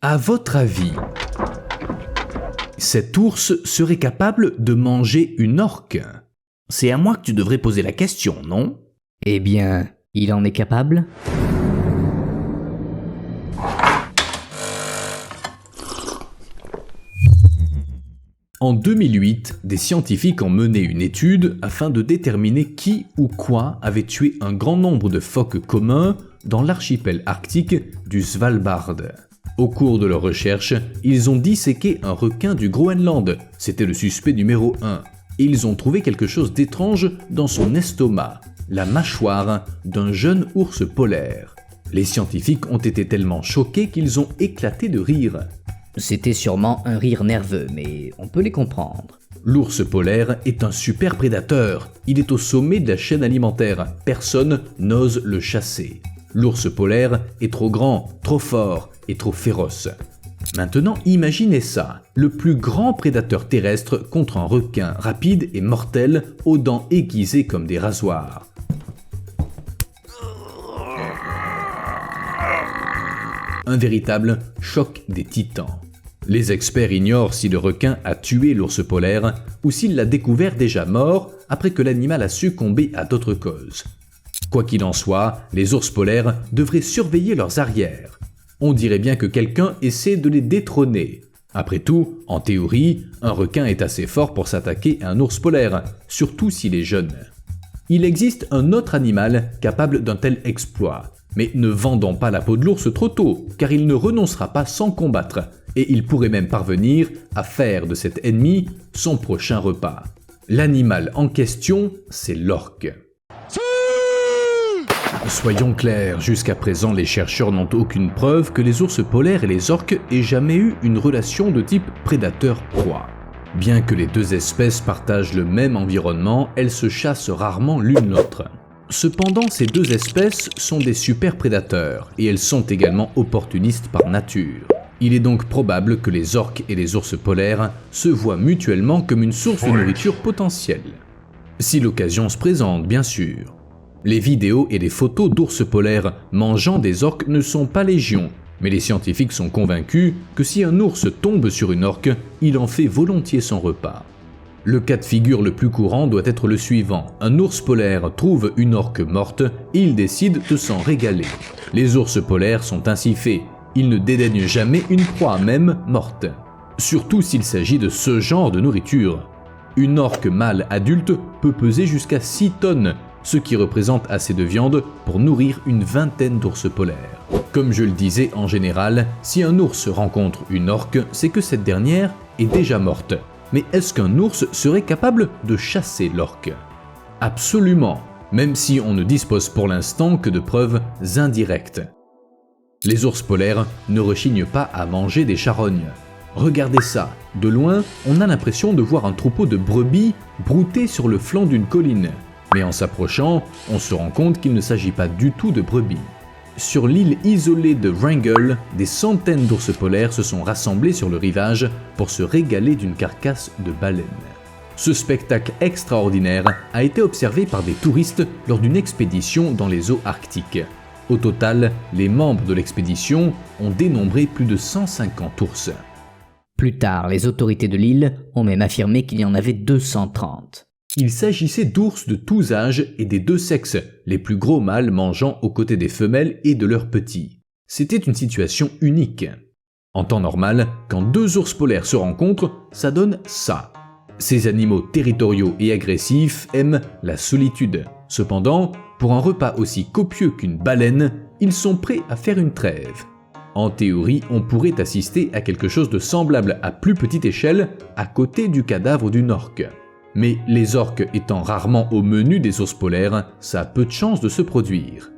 À votre avis, cet ours serait capable de manger une orque? C'est à moi que tu devrais poser la question, non? Eh bien, il en est capable? En 2008, des scientifiques ont mené une étude afin de déterminer qui ou quoi avait tué un grand nombre de phoques communs dans l'archipel arctique du Svalbard. Au cours de leurs recherches, ils ont disséqué un requin du Groenland, c'était le suspect numéro 1, et ils ont trouvé quelque chose d'étrange dans son estomac, la mâchoire d'un jeune ours polaire. Les scientifiques ont été tellement choqués qu'ils ont éclaté de rire. C'était sûrement un rire nerveux, mais on peut les comprendre. L'ours polaire est un super prédateur. Il est au sommet de la chaîne alimentaire. Personne n'ose le chasser. L'ours polaire est trop grand, trop fort et trop féroce. Maintenant, imaginez ça. Le plus grand prédateur terrestre contre un requin rapide et mortel aux dents aiguisées comme des rasoirs. Un véritable choc des titans. Les experts ignorent si le requin a tué l'ours polaire ou s'il l'a découvert déjà mort après que l'animal a succombé à d'autres causes. Quoi qu'il en soit, les ours polaires devraient surveiller leurs arrières. On dirait bien que quelqu'un essaie de les détrôner. Après tout, en théorie, un requin est assez fort pour s'attaquer à un ours polaire, surtout s'il est jeune. Il existe un autre animal capable d'un tel exploit. Mais ne vendons pas la peau de l'ours trop tôt, car il ne renoncera pas sans combattre, et il pourrait même parvenir à faire de cet ennemi son prochain repas. L'animal en question, c'est l'orque. Soyons clairs, jusqu'à présent les chercheurs n'ont aucune preuve que les ours polaires et les orques aient jamais eu une relation de type prédateur-proie. Bien que les deux espèces partagent le même environnement, elles se chassent rarement l'une l'autre. Cependant, ces deux espèces sont des super prédateurs et elles sont également opportunistes par nature. Il est donc probable que les orques et les ours polaires se voient mutuellement comme une source de nourriture potentielle. Si l'occasion se présente, bien sûr. Les vidéos et les photos d'ours polaires mangeant des orques ne sont pas légion, mais les scientifiques sont convaincus que si un ours tombe sur une orque, il en fait volontiers son repas. Le cas de figure le plus courant doit être le suivant. Un ours polaire trouve une orque morte et il décide de s'en régaler. Les ours polaires sont ainsi faits. Ils ne dédaignent jamais une proie, même morte. Surtout s'il s'agit de ce genre de nourriture. Une orque mâle adulte peut peser jusqu'à 6 tonnes, ce qui représente assez de viande pour nourrir une vingtaine d'ours polaires. Comme je le disais en général, si un ours rencontre une orque, c'est que cette dernière est déjà morte. Mais est-ce qu'un ours serait capable de chasser l'orque? Absolument, même si on ne dispose pour l'instant que de preuves indirectes. Les ours polaires ne rechignent pas à manger des charognes. Regardez ça, de loin, on a l'impression de voir un troupeau de brebis brouter sur le flanc d'une colline. Mais en s'approchant, on se rend compte qu'il ne s'agit pas du tout de brebis. Sur l'île isolée de Wrangel, des centaines d'ours polaires se sont rassemblés sur le rivage pour se régaler d'une carcasse de baleine. Ce spectacle extraordinaire a été observé par des touristes lors d'une expédition dans les eaux arctiques. Au total, les membres de l'expédition ont dénombré plus de 150 ours. Plus tard, les autorités de l'île ont même affirmé qu'il y en avait 230. Il s'agissait d'ours de tous âges et des deux sexes, les plus gros mâles mangeant aux côtés des femelles et de leurs petits. C'était une situation unique. En temps normal, quand deux ours polaires se rencontrent, ça donne ça. Ces animaux territoriaux et agressifs aiment la solitude. Cependant, pour un repas aussi copieux qu'une baleine, ils sont prêts à faire une trêve. En théorie, on pourrait assister à quelque chose de semblable à plus petite échelle à côté du cadavre d'une orque. Mais les orques étant rarement au menu des ours polaires, ça a peu de chances de se produire.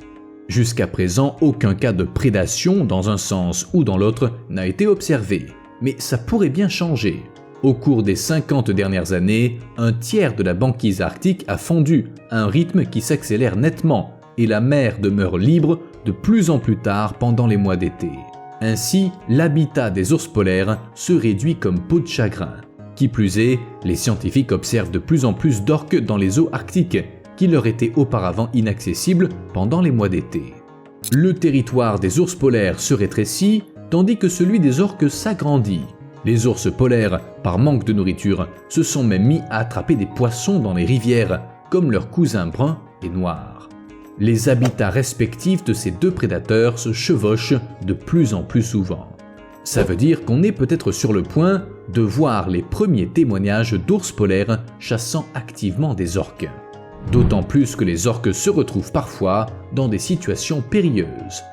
Jusqu'à présent, aucun cas de prédation dans un sens ou dans l'autre n'a été observé. Mais ça pourrait bien changer. Au cours des 50 dernières années, un tiers de la banquise arctique a fondu à un rythme qui s'accélère nettement et la mer demeure libre de plus en plus tard pendant les mois d'été. Ainsi, l'habitat des ours polaires se réduit comme peau de chagrin. Qui plus est, les scientifiques observent de plus en plus d'orques dans les eaux arctiques, qui leur étaient auparavant inaccessibles pendant les mois d'été. Le territoire des ours polaires se rétrécit tandis que celui des orques s'agrandit. Les ours polaires, par manque de nourriture, se sont même mis à attraper des poissons dans les rivières, comme leurs cousins bruns et noirs. Les habitats respectifs de ces deux prédateurs se chevauchent de plus en plus souvent. Ça veut dire qu'on est peut-être sur le point de voir les premiers témoignages d'ours polaires chassant activement des orques. D'autant plus que les orques se retrouvent parfois dans des situations périlleuses.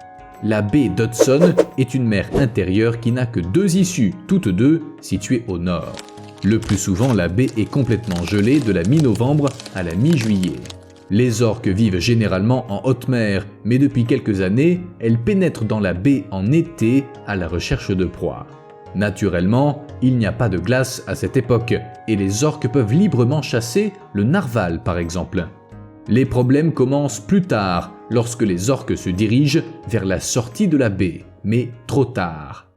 La baie d'Hudson est une mer intérieure qui n'a que deux issues, toutes deux situées au nord. Le plus souvent, la baie est complètement gelée de la mi-novembre à la mi-juillet. Les orques vivent généralement en haute mer, mais depuis quelques années, elles pénètrent dans la baie en été à la recherche de proies. Naturellement, il n'y a pas de glace à cette époque, et les orques peuvent librement chasser le narwal par exemple. Les problèmes commencent plus tard, lorsque les orques se dirigent vers la sortie de la baie, mais trop tard.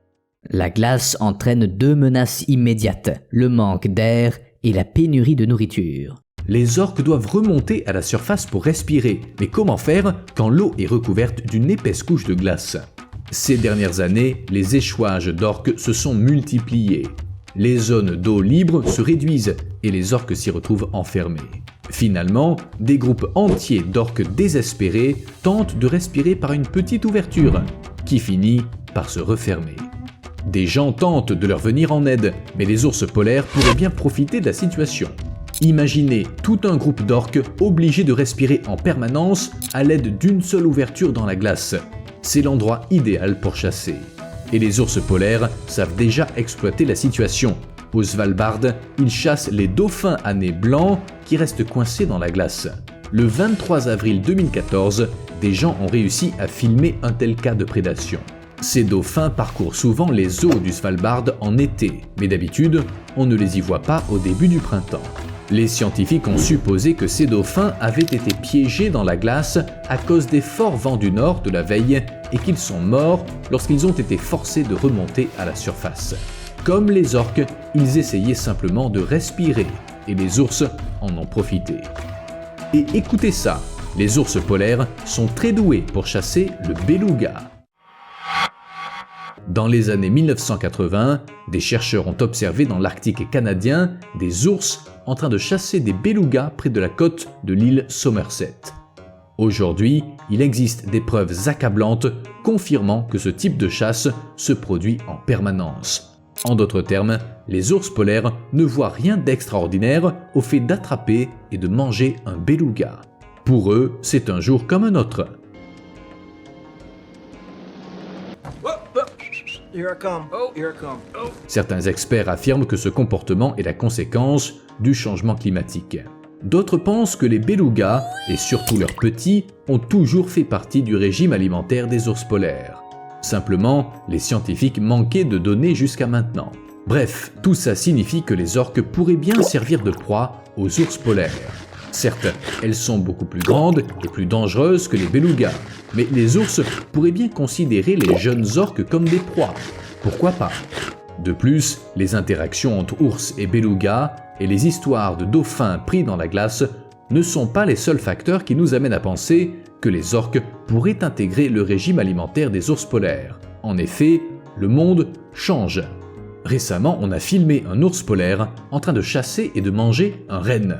La glace entraîne deux menaces immédiates, le manque d'air et la pénurie de nourriture. Les orques doivent remonter à la surface pour respirer, mais comment faire quand l'eau est recouverte d'une épaisse couche de glace ? Ces dernières années, les échouages d'orques se sont multipliés. Les zones d'eau libre se réduisent et les orques s'y retrouvent enfermés. Finalement, des groupes entiers d'orques désespérés tentent de respirer par une petite ouverture, qui finit par se refermer. Des gens tentent de leur venir en aide, mais les ours polaires pourraient bien profiter de la situation. Imaginez tout un groupe d'orques obligés de respirer en permanence à l'aide d'une seule ouverture dans la glace. C'est l'endroit idéal pour chasser. Et les ours polaires savent déjà exploiter la situation. Au Svalbard, ils chassent les dauphins à nez blanc qui restent coincés dans la glace. Le 23 avril 2014, des gens ont réussi à filmer un tel cas de prédation. Ces dauphins parcourent souvent les eaux du Svalbard en été, mais d'habitude, on ne les y voit pas au début du printemps. Les scientifiques ont supposé que ces dauphins avaient été piégés dans la glace à cause des forts vents du nord de la veille et qu'ils sont morts lorsqu'ils ont été forcés de remonter à la surface. Comme les orques, ils essayaient simplement de respirer et les ours en ont profité. Et écoutez ça, les ours polaires sont très doués pour chasser le beluga. Dans les années 1980, des chercheurs ont observé dans l'Arctique canadien des ours en train de chasser des belugas près de la côte de l'île Somerset. Aujourd'hui, il existe des preuves accablantes confirmant que ce type de chasse se produit en permanence. En d'autres termes, les ours polaires ne voient rien d'extraordinaire au fait d'attraper et de manger un beluga. Pour eux, c'est un jour comme un autre. Certains experts affirment que ce comportement est la conséquence du changement climatique. D'autres pensent que les belugas, et surtout leurs petits, ont toujours fait partie du régime alimentaire des ours polaires. Simplement, les scientifiques manquaient de données jusqu'à maintenant. Bref, tout ça signifie que les orques pourraient bien servir de proie aux ours polaires. Certes, elles sont beaucoup plus grandes et plus dangereuses que les belugas, mais les ours pourraient bien considérer les jeunes orques comme des proies. Pourquoi pas ? De plus, les interactions entre ours et belugas et les histoires de dauphins pris dans la glace ne sont pas les seuls facteurs qui nous amènent à penser que les orques pourraient intégrer le régime alimentaire des ours polaires. En effet, le monde change. Récemment, on a filmé un ours polaire en train de chasser et de manger un renne.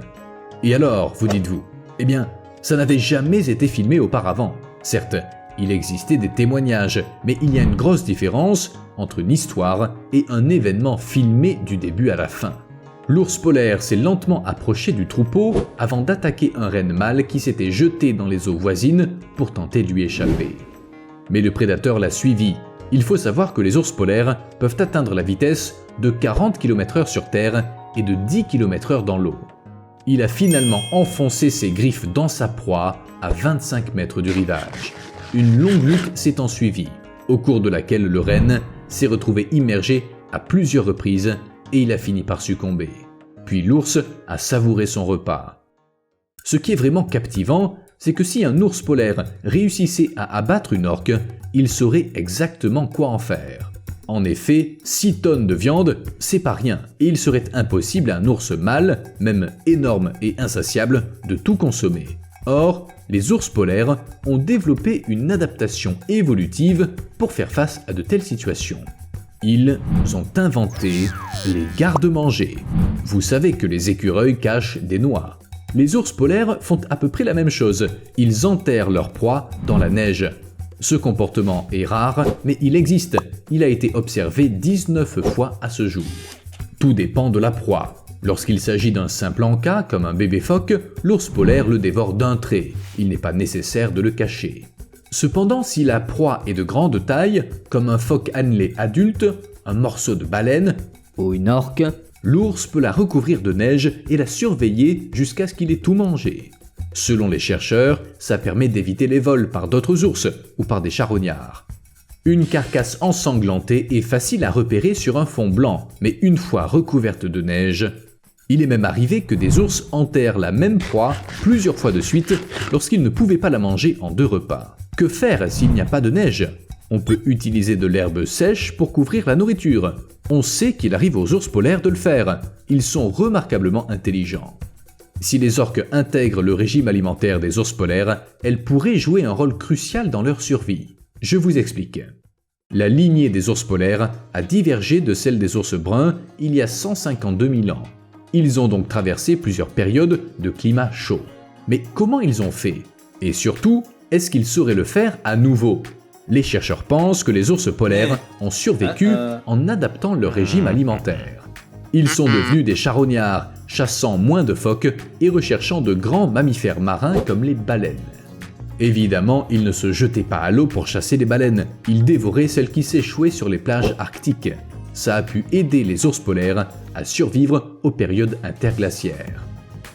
Et alors, vous dites-vous ? Eh bien, ça n'avait jamais été filmé auparavant. Certes, il existait des témoignages, mais il y a une grosse différence entre une histoire et un événement filmé du début à la fin. L'ours polaire s'est lentement approché du troupeau avant d'attaquer un renne mâle qui s'était jeté dans les eaux voisines pour tenter de lui échapper. Mais le prédateur l'a suivi. Il faut savoir que les ours polaires peuvent atteindre la vitesse de 40 km/h sur terre et de 10 km/h dans l'eau. Il a finalement enfoncé ses griffes dans sa proie à 25 mètres du rivage. Une longue lutte s'est ensuivie, au cours de laquelle le renne s'est retrouvé immergé à plusieurs reprises et il a fini par succomber. Puis l'ours a savouré son repas. Ce qui est vraiment captivant, c'est que si un ours polaire réussissait à abattre une orque, il saurait exactement quoi en faire. En effet, 6 tonnes de viande, c'est pas rien, et il serait impossible à un ours mâle, même énorme et insatiable, de tout consommer. Or, les ours polaires ont développé une adaptation évolutive pour faire face à de telles situations. Ils ont inventé les garde-manger. Vous savez que les écureuils cachent des noix. Les ours polaires font à peu près la même chose. Ils enterrent leur proie dans la neige. Ce comportement est rare, mais il existe. Il a été observé 19 fois à ce jour. Tout dépend de la proie. Lorsqu'il s'agit d'un simple encas, comme un bébé phoque, l'ours polaire le dévore d'un trait. Il n'est pas nécessaire de le cacher. Cependant, si la proie est de grande taille, comme un phoque annelé adulte, un morceau de baleine ou une orque, l'ours peut la recouvrir de neige et la surveiller jusqu'à ce qu'il ait tout mangé. Selon les chercheurs, ça permet d'éviter les vols par d'autres ours ou par des charognards. Une carcasse ensanglantée est facile à repérer sur un fond blanc, mais une fois recouverte de neige, il est même arrivé que des ours enterrent la même proie plusieurs fois de suite lorsqu'ils ne pouvaient pas la manger en 2 repas. Que faire s'il n'y a pas de neige? On peut utiliser de l'herbe sèche pour couvrir la nourriture. On sait qu'il arrive aux ours polaires de le faire. Ils sont remarquablement intelligents. Si les orques intègrent le régime alimentaire des ours polaires, elles pourraient jouer un rôle crucial dans leur survie. Je vous explique. La lignée des ours polaires a divergé de celle des ours bruns il y a 152 000 ans. Ils ont donc traversé plusieurs périodes de climat chaud. Mais comment ils ont fait? Et surtout, est-ce qu'ils sauraient le faire à nouveau? Les chercheurs pensent que les ours polaires ont survécu en adaptant leur régime alimentaire. Ils sont devenus des charognards, chassant moins de phoques et recherchant de grands mammifères marins comme les baleines. Évidemment, ils ne se jetaient pas à l'eau pour chasser les baleines, ils dévoraient celles qui s'échouaient sur les plages arctiques. Ça a pu aider les ours polaires à survivre aux périodes interglaciaires.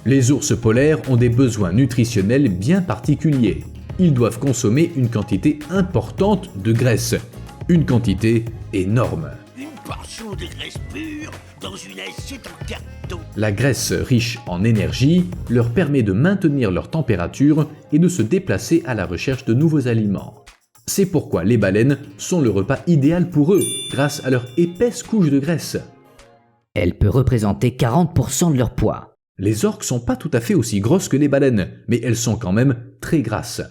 Les ours polaires ont des besoins nutritionnels bien particuliers. Ils doivent consommer une quantité importante de graisse. Une quantité énorme. Une portion de graisse pure dans une assiette en carton. La graisse riche en énergie leur permet de maintenir leur température et de se déplacer à la recherche de nouveaux aliments. C'est pourquoi les baleines sont le repas idéal pour eux, grâce à leur épaisse couche de graisse. Elle peut représenter 40% de leur poids. Les orques sont pas tout à fait aussi grosses que les baleines, mais elles sont quand même très grasses.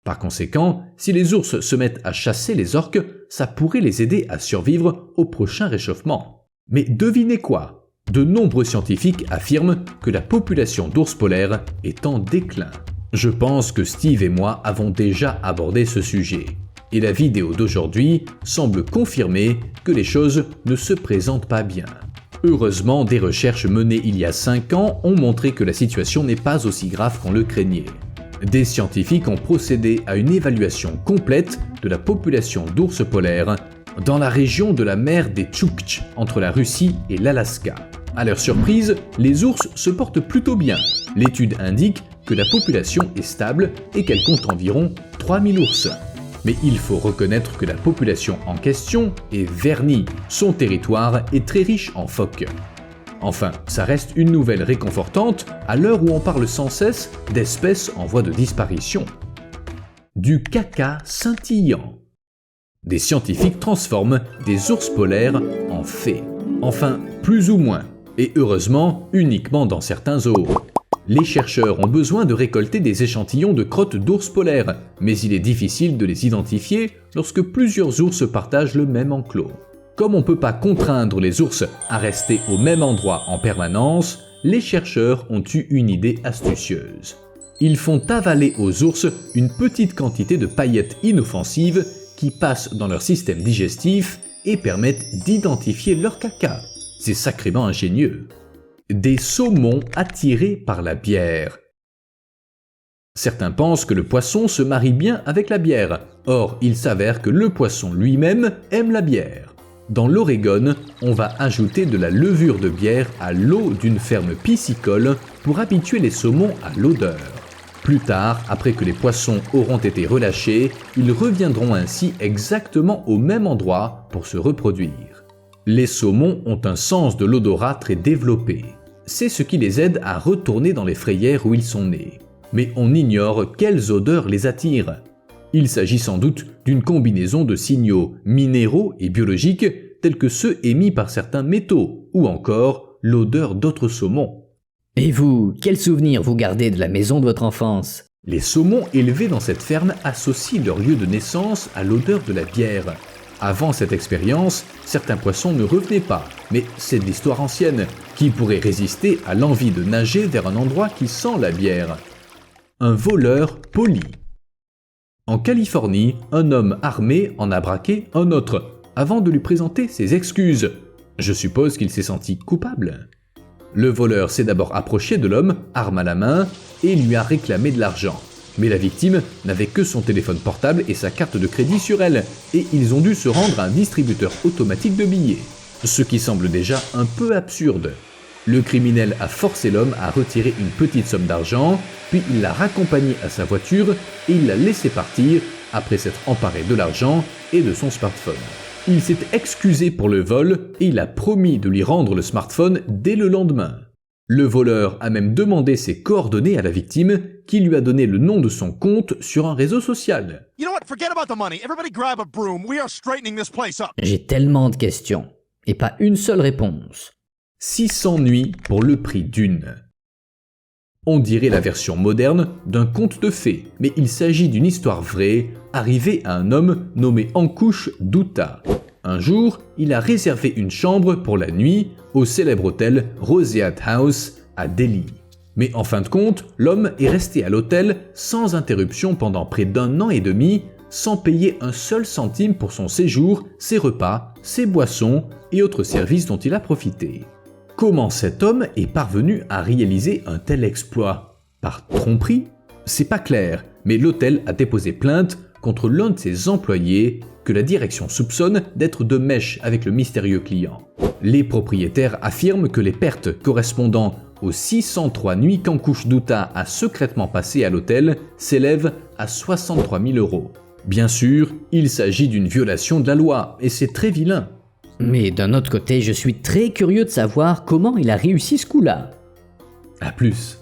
Par conséquent, si les ours se mettent à chasser les orques, ça pourrait les aider à survivre au prochain réchauffement. Mais devinez quoi? De nombreux scientifiques affirment que la population d'ours polaires est en déclin. Je pense que Steve et moi avons déjà abordé ce sujet. Et la vidéo d'aujourd'hui semble confirmer que les choses ne se présentent pas bien. Heureusement, des recherches menées il y a 5 ans ont montré que la situation n'est pas aussi grave qu'on le craignait. Des scientifiques ont procédé à une évaluation complète de la population d'ours polaires dans la région de la mer des Tchouktches, entre la Russie et l'Alaska. À leur surprise, les ours se portent plutôt bien. L'étude indique que la population est stable et qu'elle compte environ 3000 ours. Mais il faut reconnaître que la population en question est vernie. Son territoire est très riche en phoques. Enfin, ça reste une nouvelle réconfortante à l'heure où on parle sans cesse d'espèces en voie de disparition. Du caca scintillant. Des scientifiques transforment des ours polaires en fées. Enfin, plus ou moins. Et heureusement, uniquement dans certains zoos. Les chercheurs ont besoin de récolter des échantillons de crottes d'ours polaires, mais il est difficile de les identifier lorsque plusieurs ours partagent le même enclos. Comme on ne peut pas contraindre les ours à rester au même endroit en permanence, les chercheurs ont eu une idée astucieuse. Ils font avaler aux ours une petite quantité de paillettes inoffensives qui passent dans leur système digestif et permettent d'identifier leur caca. C'est sacrément ingénieux. Des saumons attirés par la bière. Certains pensent que le poisson se marie bien avec la bière. Or, il s'avère que le poisson lui-même aime la bière. Dans l'Oregon, on va ajouter de la levure de bière à l'eau d'une ferme piscicole pour habituer les saumons à l'odeur. Plus tard, après que les poissons auront été relâchés, ils reviendront ainsi exactement au même endroit pour se reproduire. Les saumons ont un sens de l'odorat très développé. C'est ce qui les aide à retourner dans les frayères où ils sont nés. Mais on ignore quelles odeurs les attirent. Il s'agit sans doute d'une combinaison de signaux minéraux et biologiques tels que ceux émis par certains métaux, ou encore l'odeur d'autres saumons. Et vous, quel souvenir vous gardez de la maison de votre enfance? Les saumons élevés dans cette ferme associent leur lieu de naissance à l'odeur de la bière. Avant cette expérience, certains poissons ne revenaient pas, mais c'est de l'histoire ancienne. Qui pourrait résister à l'envie de nager vers un endroit qui sent la bière? Un voleur poli. En Californie, un homme armé en a braqué un autre, avant de lui présenter ses excuses. Je suppose qu'il s'est senti coupable. Le voleur s'est d'abord approché de l'homme, arme à la main, et lui a réclamé de l'argent. Mais la victime n'avait que son téléphone portable et sa carte de crédit sur elle, et ils ont dû se rendre à un distributeur automatique de billets. Ce qui semble déjà un peu absurde. Le criminel a forcé l'homme à retirer une petite somme d'argent, puis il l'a raccompagné à sa voiture et il l'a laissé partir après s'être emparé de l'argent et de son smartphone. Il s'est excusé pour le vol et il a promis de lui rendre le smartphone dès le lendemain. Le voleur a même demandé ses coordonnées à la victime, qui lui a donné le nom de son compte sur un réseau social. J'ai tellement de questions, et pas une seule réponse. 600 nuits pour le prix d'une. On dirait la version moderne d'un conte de fées, mais il s'agit d'une histoire vraie arrivée à un homme nommé Ankush Dutta. Un jour, il a réservé une chambre pour la nuit au célèbre hôtel Roseate House à Delhi. Mais en fin de compte, l'homme est resté à l'hôtel sans interruption pendant près d'1 an et demi, sans payer un seul centime pour son séjour, ses repas, ses boissons et autres services dont il a profité. Comment cet homme est parvenu à réaliser un tel exploit? Par tromperie? C'est pas clair, mais l'hôtel a déposé plainte contre l'un de ses employés que la direction soupçonne d'être de mèche avec le mystérieux client. Les propriétaires affirment que les pertes correspondant aux 603 nuits qu'Ankush Dutta a secrètement passées à l'hôtel s'élèvent à 63 000 €. Bien sûr, il s'agit d'une violation de la loi, et c'est très vilain. Mais d'un autre côté, je suis très curieux de savoir comment il a réussi ce coup-là. À plus.